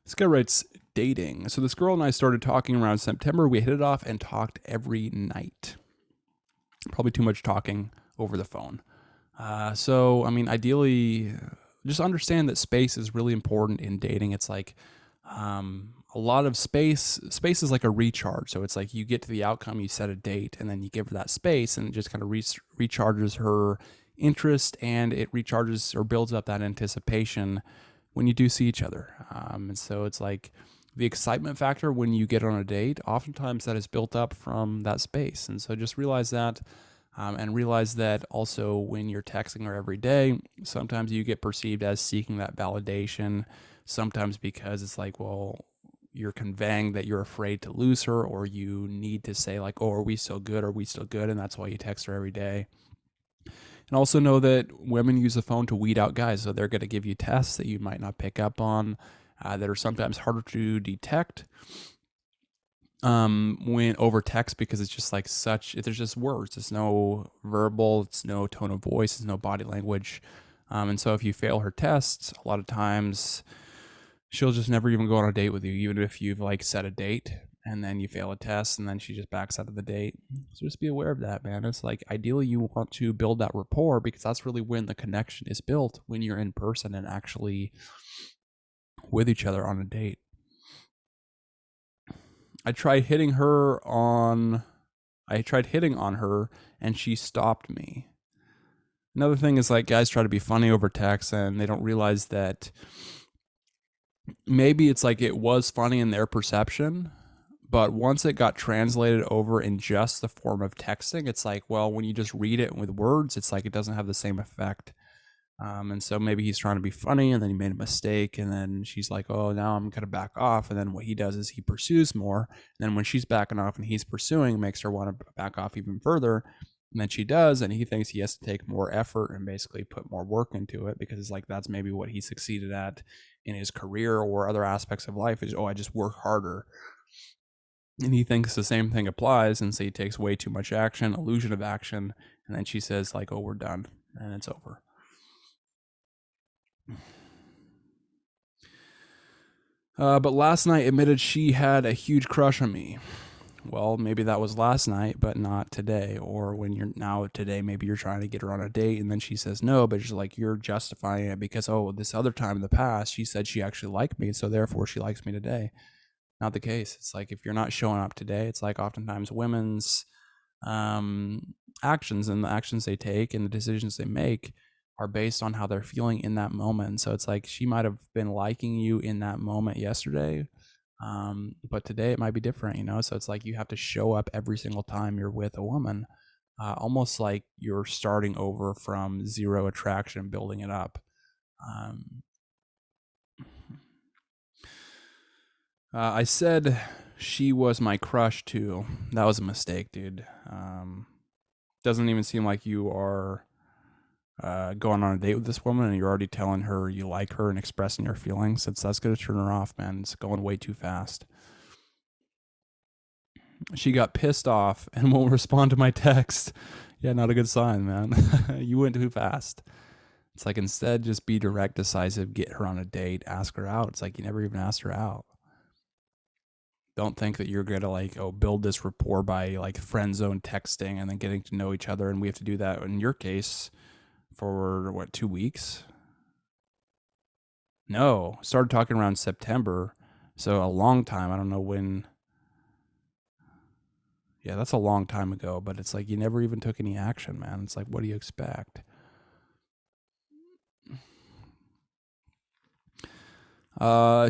This guy writes, dating. So this girl and I started talking around September. We hit it off and talked every night. Probably too much talking over the phone. So, I mean, ideally, just understand that space is really important in dating. It's like a lot of space. Space is like a recharge. So it's like you get to the outcome, you set a date, and then you give her that space, and it just kind of recharges her interest, and it recharges or builds up that anticipation when you do see each other. And so it's like the excitement factor when you get on a date, oftentimes that is built up from that space. And so just realize that. And realize that also when you're texting her every day, sometimes you get perceived as seeking that validation. Sometimes because it's like, well, you're conveying that you're afraid to lose her, or you need to say like, oh, are we still good? Are we still good? And that's why you text her every day. And also know that women use the phone to weed out guys. So they're going to give you tests that you might not pick up on, that are sometimes harder to detect when over text, because it's just like there's just words. There's no verbal, it's no tone of voice, there's no body language. And so if you fail her tests, a lot of times she'll just never even go on a date with you, even if you've like set a date and then you fail a test and then she just backs out of the date. So just be aware of that, man. It's like ideally you want to build that rapport, because that's really when the connection is built, when you're in person and actually with each other on a date. I tried hitting on her and she stopped me. Another thing is like guys try to be funny over text and they don't realize that maybe it's like it was funny in their perception, but once it got translated over in just the form of texting, it's like, well, when you just read it with words, it's like it doesn't have the same effect. And so maybe he's trying to be funny and then he made a mistake, and then she's like, oh, now I'm going to back off. And then what he does is he pursues more. And then when she's backing off and he's pursuing, it makes her want to back off even further. And then she does, and he thinks he has to take more effort and basically put more work into it, because it's like that's maybe what he succeeded at in his career or other aspects of life is, oh, I just work harder. And he thinks the same thing applies, and so he takes way too much action, illusion of action, and then she says like, oh, we're done, and it's over. But last night admitted she had a huge crush on me. Well, maybe that was last night, but not today. Or when you're now today, maybe you're trying to get her on a date and then she says no, but you're justifying it because, oh, this other time in the past, she said she actually liked me, so therefore she likes me today. Not the case. It's like if you're not showing up today, it's like oftentimes women's actions and the actions they take and the decisions they make are based on how they're feeling in that moment. So it's like she might have been liking you in that moment yesterday, but today it might be different, you know? So it's like you have to show up every single time you're with a woman, almost like you're starting over from zero attraction, building it up. I said she was my crush too. That was a mistake, dude. Doesn't even seem like you are going on a date with this woman and you're already telling her you like her and expressing your feelings. That's going to turn her off, man. It's going way too fast. She got pissed off and won't respond to my text. Yeah, not a good sign, man. You went too fast. It's like instead just be direct, decisive, get her on a date, ask her out. It's like you never even asked her out. Don't think that you're going to like, oh, build this rapport by like friend zone texting and then getting to know each other. And we have to do that in your case for what, 2 weeks? No, started talking around September. So a long time. I don't know when. Yeah, that's a long time ago, but it's like you never even took any action, man. It's like, what do you expect?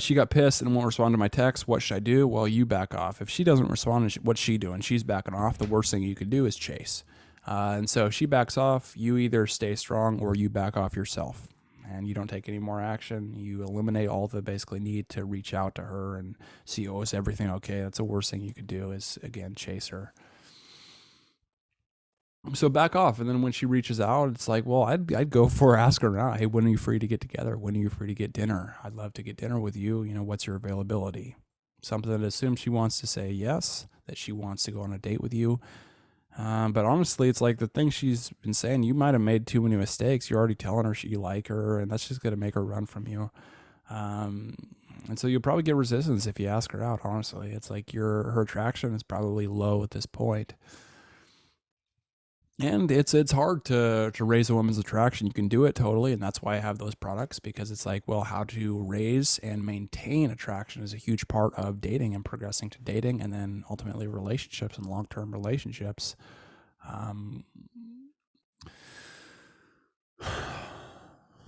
She got pissed and won't respond to my text. What should I do? Well, you back off. If she doesn't respond, what's she doing? She's backing off. The worst thing you could do is chase. And so if she backs off, you either stay strong or you back off yourself. And you don't take any more action. You eliminate all the basically need to reach out to her and see, oh, is everything okay? That's the worst thing you could do is, again, chase her. So back off, and then when she reaches out, it's like, well, I'd go for ask her now. Hey, when are you free to get together? When are you free to get dinner? I'd love to get dinner with you. You know, what's your availability? Something that assumes she wants to say yes, that she wants to go on a date with you. But honestly, it's like the thing she's been saying, you might have made too many mistakes. You're already telling her you like her, and that's just gonna make her run from you. And so you'll probably get resistance if you ask her out, honestly. It's like her attraction is probably low at this point. And it's hard to raise a woman's attraction. You can do it totally, and that's why I have those products, because it's like, well, how to raise and maintain attraction is a huge part of dating and progressing to dating, and then ultimately relationships and long-term relationships.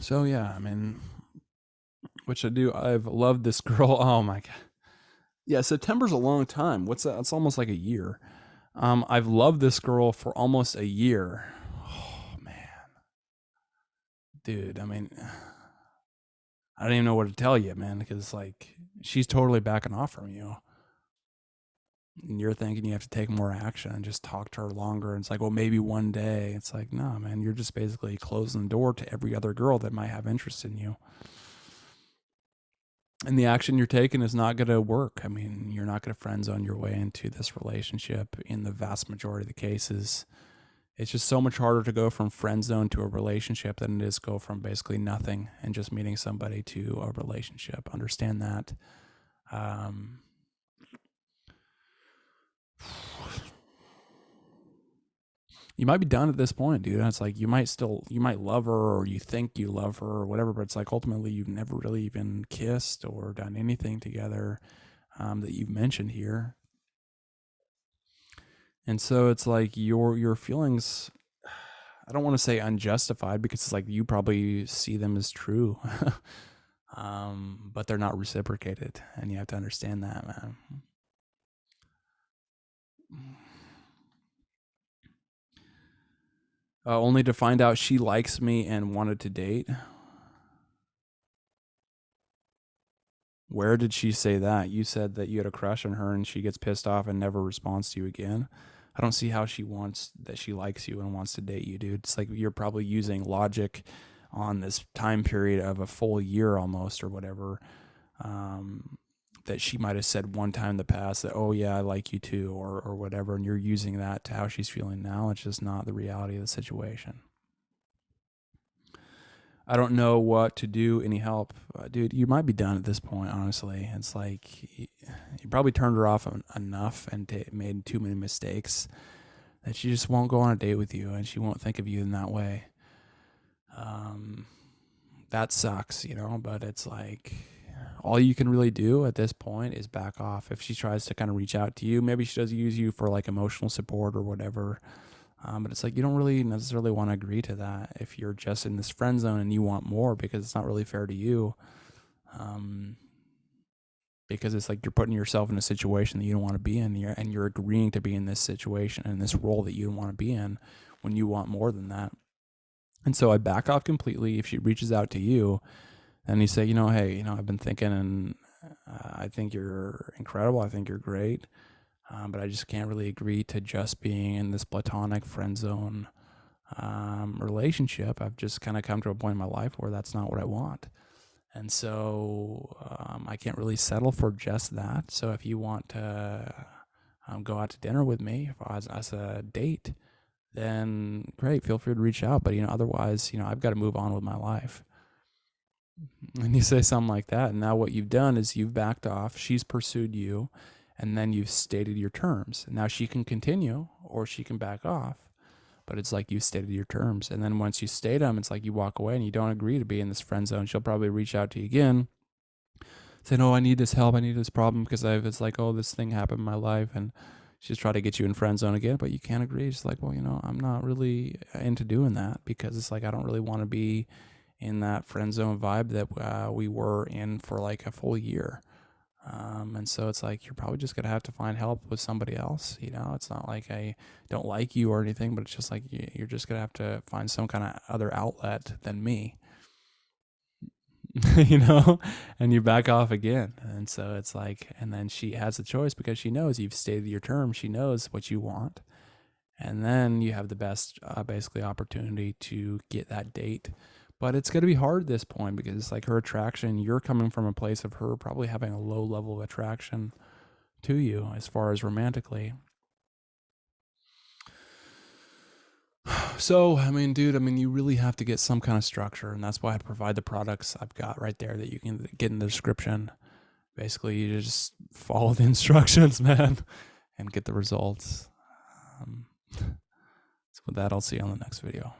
So yeah, I mean, which I do. I've loved this girl. Oh my god. Yeah, September's a long time. What's that? It's almost like a year. I've loved this girl for almost a year. Oh man, dude. I mean, I don't even know what to tell you, man, because like she's totally backing off from you, and you're thinking you have to take more action and just talk to her longer. And it's like, well, maybe one day. It's like, no, man, you're just basically closing the door to every other girl that might have interest in you. And the action you're taking is not going to work. I mean, you're not going to friend zone your way into this relationship in the vast majority of the cases. It's just so much harder to go from friend zone to a relationship than it is go from basically nothing and just meeting somebody to a relationship. Understand that. You might be done at this point, dude. And it's like you might love her, or you think you love her, or whatever. But it's like ultimately you've never really even kissed or done anything together that you've mentioned here. And so it's like your feelings, I don't want to say unjustified, because it's like you probably see them as true, but they're not reciprocated, and you have to understand that, man. Only to find out she likes me and wanted to date. Where did she say that? You said that you had a crush on her and she gets pissed off and never responds to you again. I don't see how she likes you and wants to date you, dude. It's like you're probably using logic on this time period of a full year almost, or whatever, that she might have said one time in the past that, oh yeah, I like you too, or whatever. And you're using that to how she's feeling now. It's just not the reality of the situation. I don't know what to do. Any help? Dude, you might be done at this point, honestly. It's like you probably turned her off enough and made too many mistakes that she just won't go on a date with you, and she won't think of you in that way. That sucks, but it's like all you can really do at this point is back off. If she tries to kind of reach out to you, maybe she does use you for like emotional support or whatever. But it's like you don't really necessarily want to agree to that if you're just in this friend zone and you want more, because it's not really fair to you. Because it's like you're putting yourself in a situation that you don't want to be in, and you're agreeing to be in this situation and this role that you don't want to be in when you want more than that. And so I back off completely. If she reaches out to you and you say, hey, I've been thinking, and I think you're incredible. I think you're great. But I just can't really agree to just being in this platonic friend zone relationship. I've just kind of come to a point in my life where that's not what I want. And so I can't really settle for just that. So if you want to go out to dinner with me as a date, then great, feel free to reach out. But, otherwise, I've got to move on with my life. And you say something like that. And now what you've done is you've backed off. She's pursued you. And then you've stated your terms. Now she can continue or she can back off. But it's like you stated your terms. And then once you state them, it's like you walk away and you don't agree to be in this friend zone. She'll probably reach out to you again, say, no, I need this help. I need this problem because it's like, oh, this thing happened in my life. And she's trying to get you in friend zone again, but you can't agree. It's like, well, I'm not really into doing that, because it's like I don't really want to be in that friend zone vibe that we were in for like a full year. And so it's like you're probably just gonna have to find help with somebody else. It's not like I don't like you or anything, but it's just like you're just gonna have to find some kind of other outlet than me. And you back off again. And so it's like, and then she has a choice because she knows you've stated your terms. She knows what you want. And then you have the best basically opportunity to get that date. But it's going to be hard at this point because it's like her attraction, you're coming from a place of her probably having a low level of attraction to you as far as romantically. So, I mean, dude, you really have to get some kind of structure. And that's why I provide the products I've got right there that you can get in the description. basically you just follow the instructions, man, and get the results. So with that, I'll see you on the next video.